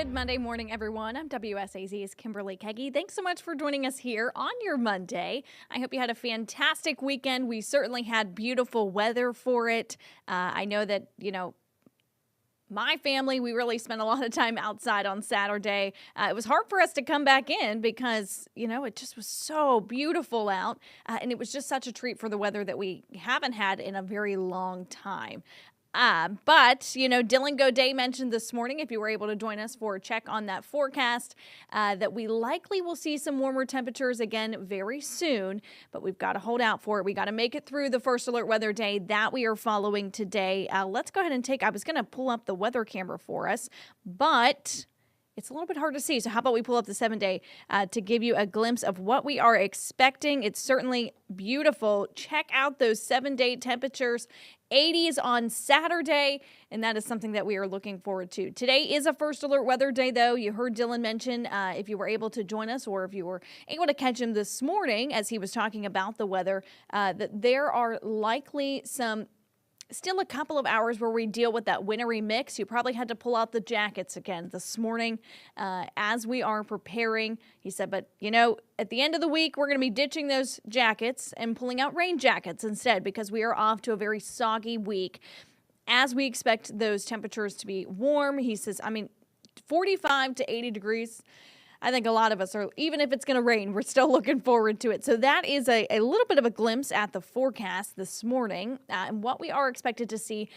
Good Monday morning, everyone. I'm WSAZ's Kimberly Keggy. Thanks so much for joining us here on your Monday. I hope you had a fantastic weekend. We certainly had beautiful weather for it. I know that, my family, we really spent a lot of time outside on Saturday. It was hard for us to come back in because, it just was so beautiful out. And it was just such a treat for the weather that we haven't had in a very long time. But Dylan Goday mentioned this morning, if you were able to join us for a check on that forecast, that we likely will see some warmer temperatures again very soon, but we've got to hold out for it. We got to make it through the first alert weather day that we are following today. Let's go ahead and I was going to pull up the weather camera for us, but it's a little bit hard to see. So how about we pull up the 7-day to give you a glimpse of what we are expecting. It's certainly beautiful. Check out those 7-day temperatures. 80s on Saturday, and that is something that we are looking forward to. Today is a first alert weather day, though. You heard Dylan mention, if you were able to join us or if you were able to catch him this morning as he was talking about the weather, that there are likely still a couple of hours where we deal with that wintry mix. You probably had to pull out the jackets again this morning as we are preparing. He said, but at the end of the week, we're going to be ditching those jackets and pulling out rain jackets instead because we are off to a very soggy week. As we expect those temperatures to be warm, he says, 45 to 80 degrees. I think a lot of us are, even if it's going to rain, we're still looking forward to it. So that is a little bit of a glimpse at the forecast this morning and what we are expected to see.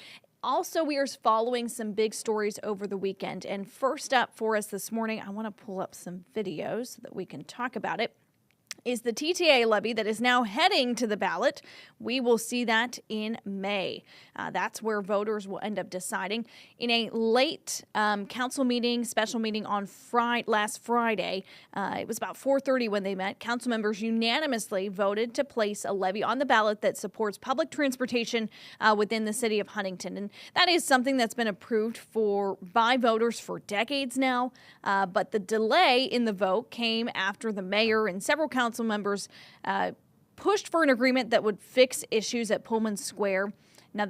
Also, we are following some big stories over the weekend. And first up for us this morning, I want to pull up some videos so that we can talk about it, is the TTA levy that is now heading to the ballot. We will see that in May. That's where voters will end up deciding. In a late council meeting, special meeting on last Friday, it was about 4:30 when they met, council members unanimously voted to place a levy on the ballot that supports public transportation within the city of Huntington. And that is something that's been approved by voters for decades now. But the delay in the vote came after the mayor and several council members pushed for an agreement that would fix issues at Pullman Square. Now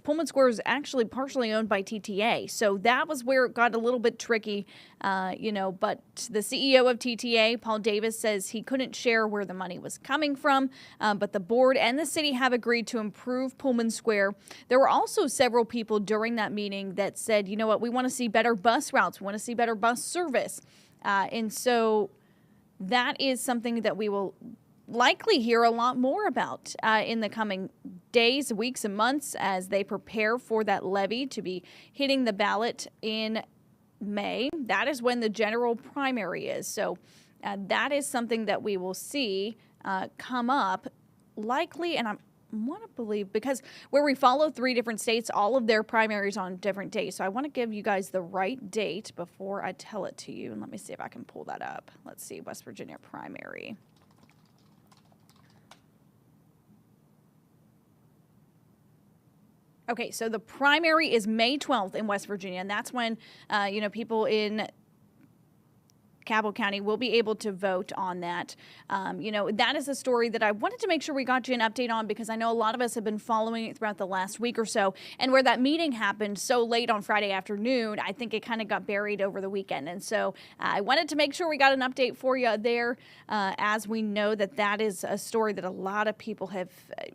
Pullman Square is actually partially owned by TTA. So that was where it got a little bit tricky, but the CEO of TTA, Paul Davis, says he couldn't share where the money was coming from. But the board and the city have agreed to improve Pullman Square. There were also several people during that meeting that said, we want to see better bus routes. We want to see better bus service. And so that is something that we will likely hear a lot more about in the coming days, weeks, and months as they prepare for that levy to be hitting the ballot in May. That is when the general primary is. So that is something that we will see come up likely, and I want to believe, because where we follow 3 different states, all of their primaries on different days. So I want to give you guys the right date before I tell it to you. And let me see if I can pull that up. Let's see, West Virginia primary. Okay, so the primary is May 12th in West Virginia, and that's when, people in Cabell County will be able to vote on that. That is a story that I wanted to make sure we got you an update on because I know a lot of us have been following it throughout the last week or so. And where that meeting happened so late on Friday afternoon, I think it kind of got buried over the weekend. And so I wanted to make sure we got an update for you there as we know that is a story that a lot of people have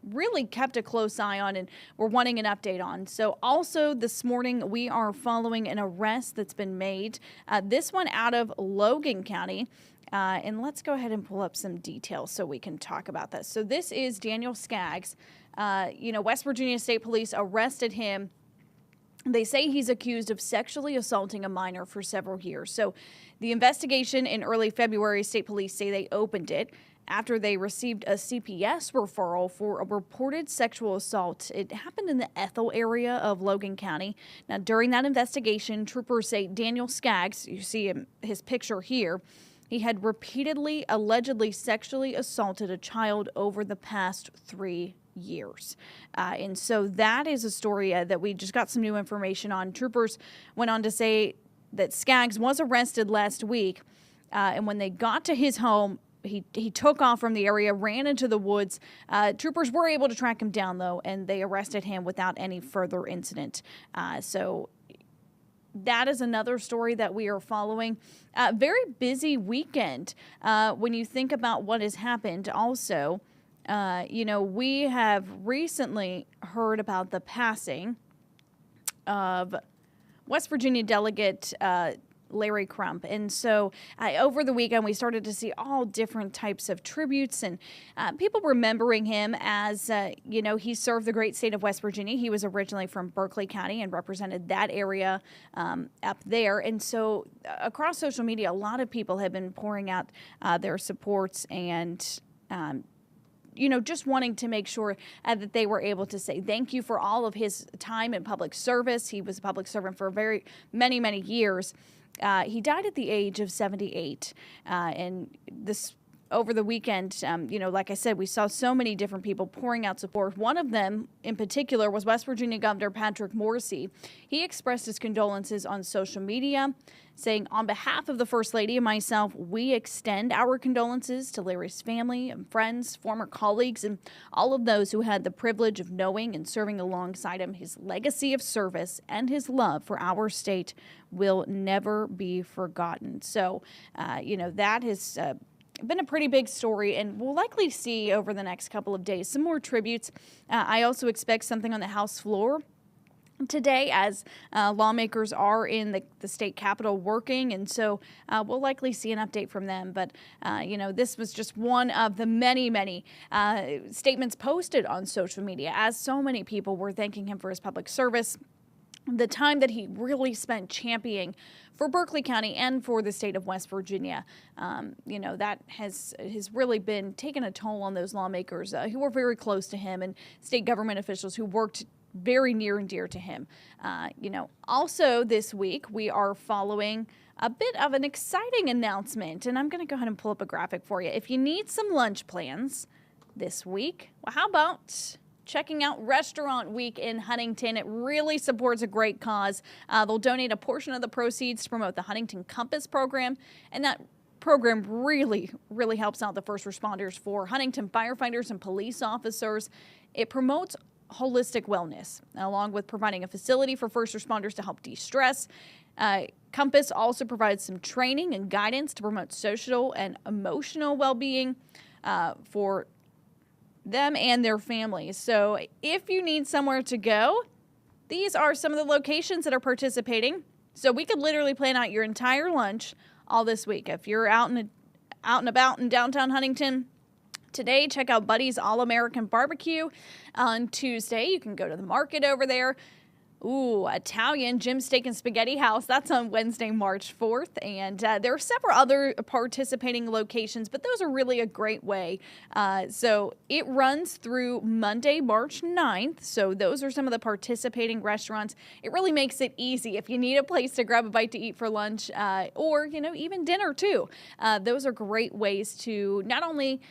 really kept a close eye on and we're wanting an update on. So also this morning, we are following an arrest that's been made. This one out of Logan County. And let's go ahead and pull up some details so we can talk about this. So this is Daniel Skaggs. West Virginia State Police arrested him. They say he's accused of sexually assaulting a minor for several years. So the investigation in early February, State Police say they opened it after they received a CPS referral for a reported sexual assault. It happened in the Ethel area of Logan County. Now, during that investigation, troopers say Daniel Skaggs, you see his picture here, he had repeatedly, allegedly sexually assaulted a child over the past 3 years. And so that is a story that we just got some new information on. Troopers went on to say that Skaggs was arrested last week, and when they got to his home, he took off from the area, ran into the woods. Troopers were able to track him down, though, and they arrested him without any further incident. So that is another story that we are following. Very busy weekend when you think about what has happened. Also, we have recently heard about the passing of West Virginia delegate Larry Crump. And so over the weekend, we started to see all different types of tributes and people remembering him as, he served the great state of West Virginia. He was originally from Berkeley County and represented that area up there. And so across social media, a lot of people have been pouring out their supports and just wanting to make sure that they were able to say thank you for all of his time in public service. He was a public servant for very many, many years. He died at the age of 78. And this over the weekend, like I said, we saw so many different people pouring out support. One of them in particular was West Virginia Governor Patrick Morrisey. He expressed his condolences on social media, saying, "On behalf of the First Lady and myself, we extend our condolences to Larry's family and friends, former colleagues, and all of those who had the privilege of knowing and serving alongside him. His legacy of service and his love for our state will never be forgotten." So, that has been a pretty big story, and we'll likely see over the next couple of days some more tributes. I also expect something on the House floor today as lawmakers are in the state capitol working, and so we'll likely see an update from them. But, this was just one of the many, many statements posted on social media as so many people were thanking him for his public service, the time that he really spent championing for Berkeley County and for the state of West Virginia. That has really been taking a toll on those lawmakers who were very close to him and state government officials who worked very near and dear to him. Also this week, we are following a bit of an exciting announcement, and I'm going to go ahead and pull up a graphic for you. If you need some lunch plans this week, well, how about checking out Restaurant Week in Huntington? It really supports a great cause. They'll donate a portion of the proceeds to promote the Huntington Compass program, and that program really, really helps out the first responders for Huntington firefighters and police officers. It promotes holistic wellness, along with providing a facility for first responders to help de-stress. Compass also provides some training and guidance to promote social and emotional well-being for them and their families. So if you need somewhere to go, these are some of the locations that are participating. So we could literally plan out your entire lunch all this week. If you're out and about in downtown Huntington today, check out Buddy's All-American Barbecue. On Tuesday, you can go to the market over there. Italian Jim Steak and Spaghetti House. That's on Wednesday, March 4th. And there are several other participating locations, but those are really a great way. So it runs through Monday, March 9th. So those are some of the participating restaurants. It really makes it easy if you need a place to grab a bite to eat for lunch or, even dinner too. Those are great ways to not only,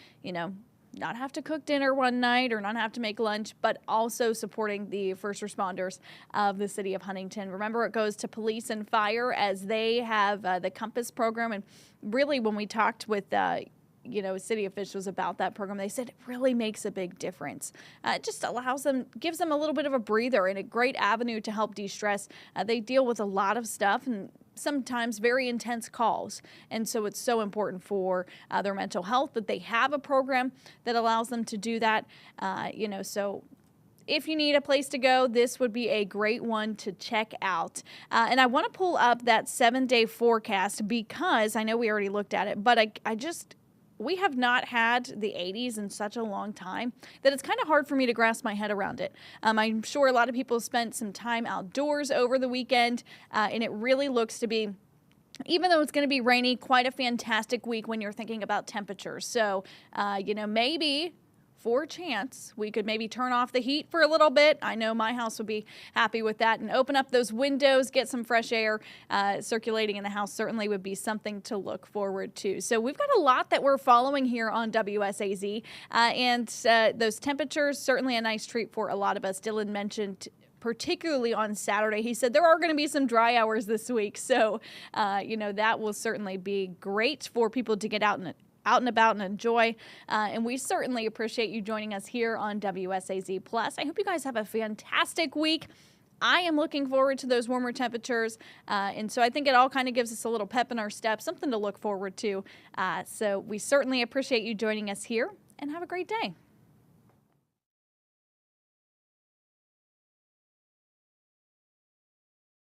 not have to cook dinner one night or not have to make lunch, but also supporting the first responders of the city of Huntington. Remember, it goes to police and fire as they have the Compass program. And really, when we talked with city officials about that program, they said it really makes a big difference. It just gives them a little bit of a breather and a great avenue to help de-stress. They deal with a lot of stuff and sometimes very intense calls. And so it's so important for their mental health that they have a program that allows them to do that. So if you need a place to go, this would be a great one to check out. And I want to pull up that 7-day forecast because I know we already looked at it, but we have not had the 80s in such a long time that it's kind of hard for me to grasp my head around it. I'm sure a lot of people spent some time outdoors over the weekend, and it really looks to be, even though it's going to be rainy, quite a fantastic week when you're thinking about temperatures. So, maybe for a chance, we could maybe turn off the heat for a little bit. I know my house would be happy with that, and open up those windows, get some fresh air circulating in the house certainly would be something to look forward to. So we've got a lot that we're following here on WSAZ, and those temperatures, certainly a nice treat for a lot of us. Dylan mentioned particularly on Saturday, he said there are going to be some dry hours this week. So, that will certainly be great for people to get out and about and enjoy. And we certainly appreciate you joining us here on WSAZ Plus. I hope you guys have a fantastic week. I am looking forward to those warmer temperatures. And so I think it all kind of gives us a little pep in our step, something to look forward to. So we certainly appreciate you joining us here, and have a great day.